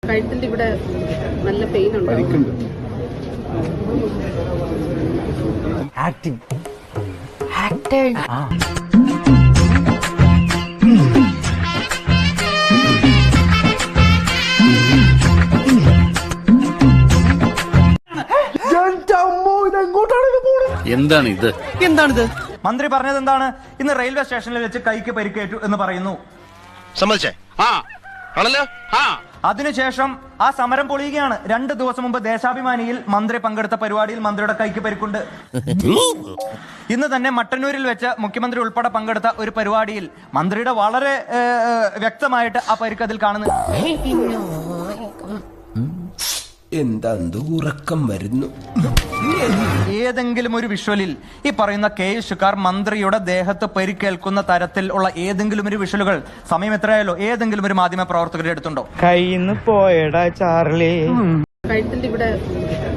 കഴുത്തിന്റെ ഇവിടെ നല്ല പെയിൻ ഉണ്ട്. ആക്ടിങ് എന്താണിത്? മന്ത്രി പറഞ്ഞത് എന്താണ്? ഇന്ന് റെയിൽവേ സ്റ്റേഷനിൽ വെച്ച് കൈക്ക് പരിക്കേറ്റു എന്ന് പറയുന്നു. സമ്മതിച്ചേ? ആണല്ലോ. അതിനുശേഷം ആ സമരം പൊളിയുകയാണ്. 2 ദിവസം മുമ്പ് ദേശാഭിമാനിയിൽ മന്ത്രി പങ്കെടുത്ത പരിപാടിയിൽ മന്ത്രിയുടെ കൈക്ക് പരിക്കുണ്ട്. ഇന്ന് തന്നെ മട്ടന്നൂരിൽ വെച്ച് മുഖ്യമന്ത്രി ഉൾപ്പെടെ പങ്കെടുത്ത ഒരു പരിപാടിയിൽ മന്ത്രിയുടെ വളരെ വ്യക്തമായിട്ട് ആ പരിക്ക് അതിൽ കാണുന്നു. എന്താ ഉറക്കം വരുന്നു. ഏതെങ്കിലും ഒരു വിഷ്വലിൽ ഈ പറയുന്ന കേസുകാർ മന്ത്രിയുടെ ദേഹത്ത് പരിക്കേൽക്കുന്ന തരത്തിൽ ഉള്ള ഏതെങ്കിലും ഒരു വിഷ്വലുകൾ സമയം എത്രയായാലോ ഏതെങ്കിലും ഒരു മാധ്യമ പ്രവർത്തകരുടെ അടുത്തുണ്ടോ? കയ്യിന്ന് പോയടാ ചാർലി. കഴുത്തിന്റെ ഇവിടെ